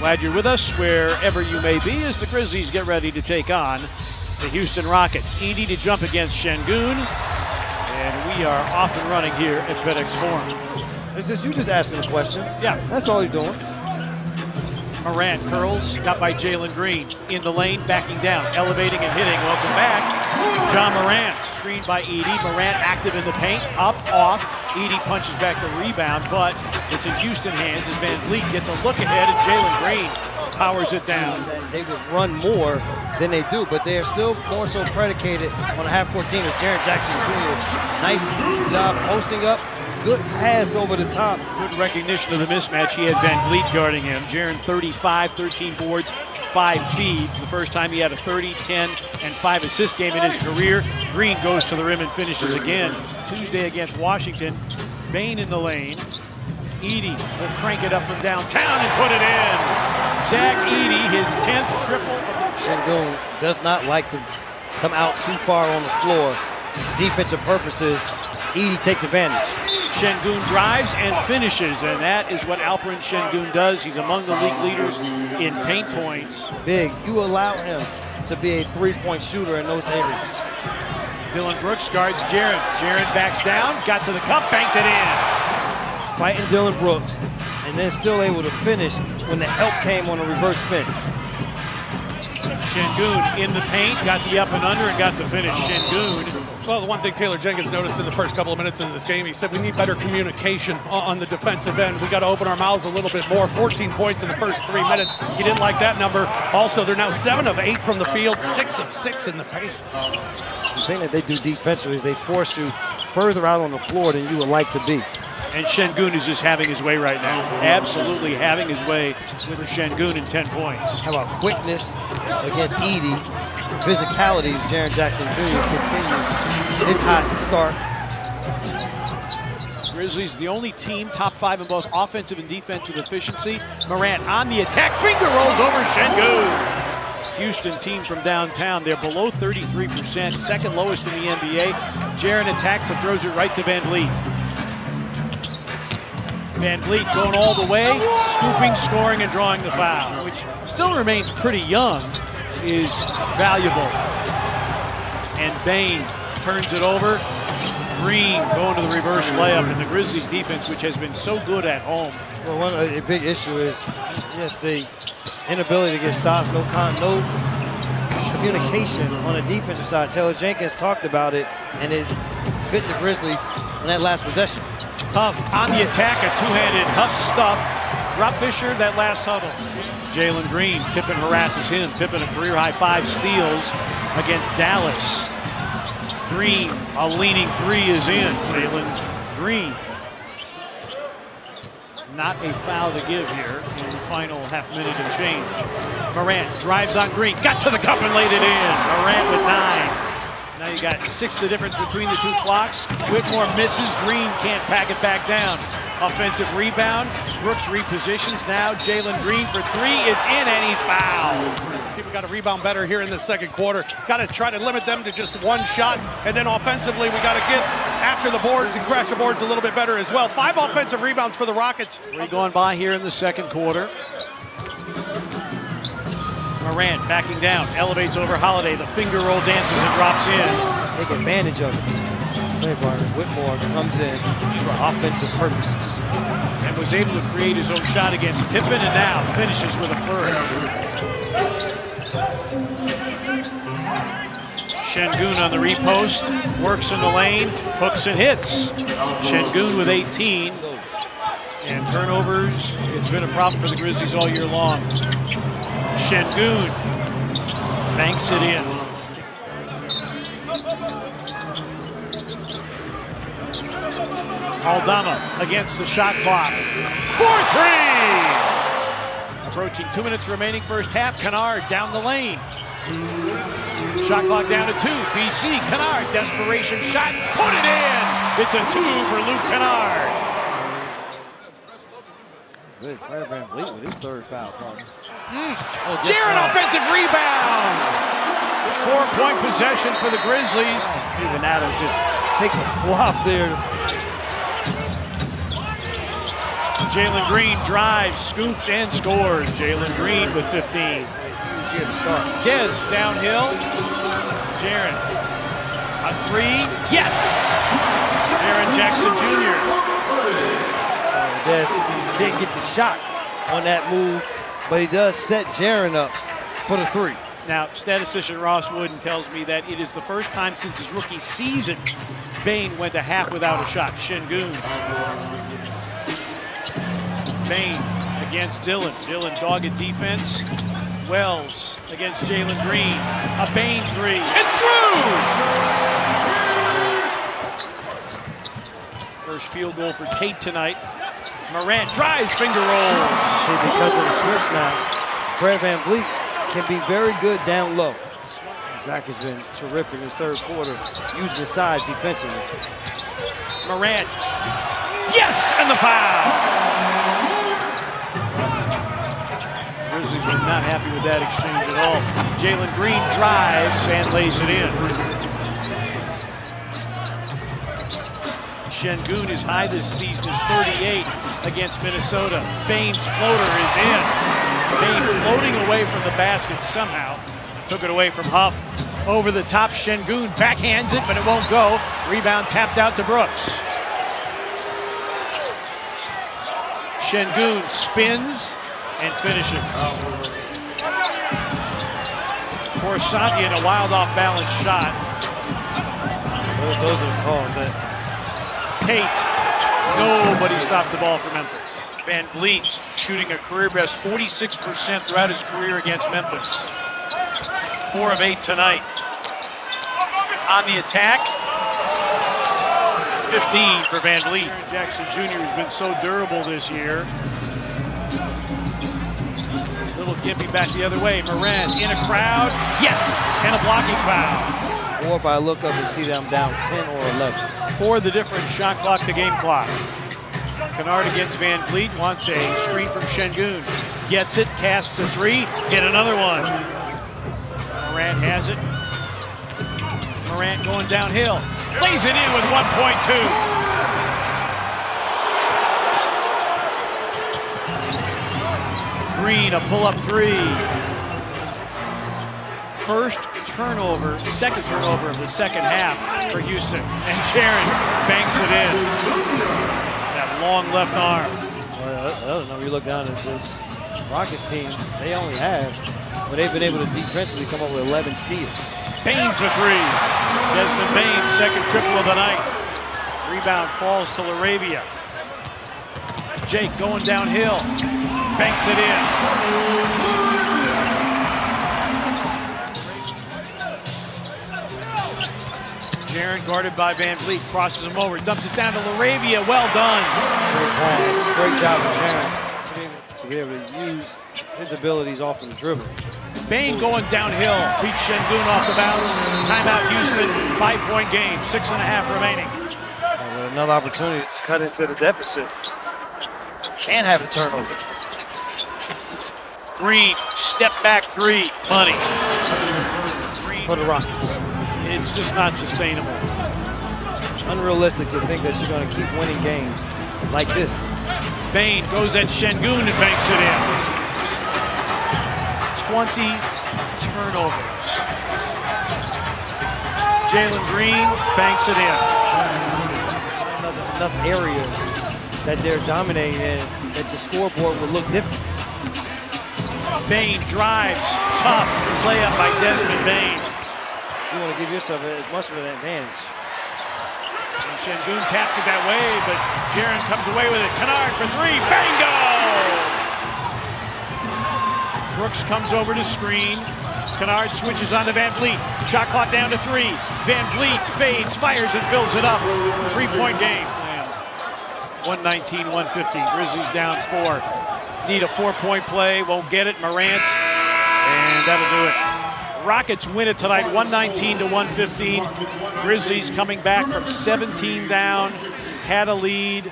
Glad you're with us wherever you may be as the Grizzlies get ready to take on the Houston Rockets. Edey to jump against Şengün. And we are off and running here at FedEx Forum. It's just you just asking a question. Yeah. That's all you're doing. Morant curls, got by Jalen Green. In the lane, backing down, elevating and hitting. Welcome back. John Morant, screened by Edey. Morant active in the paint, up, off. Edey punches back the rebound, but it's in Houston hands as Van Vliet gets a look ahead and Jalen Green powers it down. They would run more than they do, but they are still more so predicated on a half-court team as Jaren Jackson Jr. Nice job posting up. Good pass over the top. Good recognition of the mismatch. He had Van Vliet guarding him. Jaren 35, 13 boards, 5 feeds. The first time he had a 30, 10, and 5 assist game in his career. Green goes to the rim and finishes again. Tuesday against Washington. Bane in the lane. Edey will crank it up from downtown and put it in. Zach Edey, his 10th triple. Şengün does not like to come out too far on the floor. Defensive purposes, Edey takes advantage. Şengün drives and finishes, and that is what Alperen Şengün does. He's among the league leaders in paint points. Big, you allow him to be a three-point shooter in those areas. Dillon Brooks guards Jaren. Jaren backs down, got to the cup, banked it in. Fighting Dillon Brooks, and then still able to finish when the help came on a reverse spin. Şengün in the paint, got the up and under, and got the finish. Şengün. Well, the one thing Taylor Jenkins noticed in the first couple of minutes in this game, he said we need better communication on the defensive end. We got to open our mouths a little bit more. 14 points in the first 3 minutes. He didn't like that number. Also, they're now 7 of 8 from the field, 6 of 6 in the paint. The thing that they do defensively is they force you further out on the floor than you would like to be. And Şengün is just having his way right now. Absolutely having his way with a Şengün in 10 points. How about quickness against Edey? Physicality, Jaren Jackson Jr. continues his hot start. Grizzlies, the only team top 5 in both offensive and defensive efficiency. Morant on the attack, finger rolls over Şengün. Houston team from downtown, they're below 33%, second lowest in the NBA. Jaren attacks and throws it right to Van Vliet. Van Vliet going all the way, scooping, scoring, and drawing the foul, which still remains pretty young, is valuable. And Bane turns it over. Green going to the reverse layup, and the Grizzlies defense, which has been so good at home. Well, a big issue is just the inability to get stops, no communication on the defensive side. Taylor Jenkins talked about it, and it bit the Grizzlies on that last possession. Huff on the attack, a two-handed Huff stuff. Rob Fisher, that last huddle. Jalen Green, Pippen harasses him. Pippen a career-high 5 steals against Dallas. Green, a leaning 3 is in. Jalen Green. Not a foul to give here in the final half minute and change. Morant drives on Green, got to the cup and laid it in. Morant with 9. Now you got 6 the difference between the 2 clocks. Whitmore misses, Green can't pack it back down. Offensive rebound, Brooks repositions now. Jalen Green for 3, it's in and he's fouled. People got to rebound better here in the second quarter. Got to try to limit them to just 1 shot. And then offensively, we got to get after the boards and crash the boards a little bit better as well. 5 offensive rebounds for the Rockets. 3 going by here in the second quarter. Morant backing down, elevates over Holiday. The finger roll dances and drops in. Take advantage of it. Whitmore comes in for offensive purposes. And was able to create his own shot against Pippen, and now finishes with a first. Şengün on the repost, works in the lane, hooks and hits. Şengün with 18. And turnovers, it's been a problem for the Grizzlies all year long. Şengün banks it in. Aldama against the shot clock. 4-3! Approaching 2 minutes remaining first half. Kennard down the lane. Shot clock down to 2. BC, Kennard, desperation shot. Put it in! It's a 2 for Luke Kennard. Good Fred Van Vliet with his 3rd foul, partner. Jaren offensive rebound! 4-point possession for the Grizzlies. Steven Adams just takes a flop there. Jalen Green drives, scoops, and scores. Jalen Green with 15. Dez downhill. Jaren. A three. Yes! Jaren Jackson Jr. Dez didn't get the shot on that move, but he does set Jaren up for the three. Now, statistician Ross Wooden tells me that it is the first time since his rookie season Bane went a half without a shot. Şengün. Bane against Dillon. Dillon dogged defense. Wells against Jalen Green. A Bane three. It's through! First field goal for Tate tonight. Morant drives, finger rolls. See, because of the switch now, Fred VanVleet can be very good down low. Zach has been terrific in his third quarter, using his size defensively. Morant. Yes, and the foul. Grizzlies were not happy with that exchange at all. Jalen Green drives and lays it in. Şengün, his high this season is 38 against Minnesota. Bane's floater is in. Bane floating away from the basket somehow. Took it away from Huff. Over the top, Şengün backhands it, but it won't go. Rebound tapped out to Brooks. Şengün spins and finishes. Corsaglia in a wild off-balance shot. Those are the calls that Tate. Nobody stopped the ball for Memphis. VanVleet shooting a career best 46% throughout his career against Memphis. 4 of 8 tonight. On the attack, 15 for VanVleet. Jackson Jr. has been so durable this year. Little gimpy back the other way. Morant in a crowd. Yes, and a blocking foul. Or if I look up and see that I'm down 10 or 11. For the different shot clock to game clock. Kennard against VanVleet, wants a screen from Şengün. Gets it, casts a three, hit another one. Morant has it. Morant going downhill. Lays it in with 1.2. Green, a pull-up three. First turnover, second turnover of the second half for Houston. And Jaren banks it in. That long left arm. Well, I don't know, you look down at this Rockets team, they only have, but they've been able to defensively come up with 11 steals. Bane for three. Desmond Bane's second triple of the night. Rebound falls to LaRavia. Jake going downhill. Banks it in. Jaren guarded by VanVleet, crosses him over, dumps it down to LaRavia. Well done. Great pass. Great job of Jaren to be able to use his abilities off of the dribble. Bane going downhill, beats Şengün off the bounce. Timeout Houston, 5-point game, 6.5 remaining. And another opportunity to cut into the deficit and have a turnover. Green, step back three, money. Green For the Rockets. It's just not sustainable. It's unrealistic to think that you're going to keep winning games like this. Bane goes at Şengün and banks it in. 20 turnovers. Jalen Green banks it in. Enough areas that they're dominating in that the scoreboard will look different. Bane drives, tough layup by Desmond Bane. You want to give yourself as much of an advantage. And Şengün taps it that way, but Jaren comes away with it. Kennard for three, bingo! Brooks comes over to screen. Kennard switches on to VanVleet. Shot clock down to 3. VanVleet fades, fires, and fills it up. 3-point game. 119-150. Grizzlies down 4. Need a 4-point play. Won't get it. Morant. And that'll do it. Rockets win it tonight, 119-115. Grizzlies coming back from 17 down. Had a lead.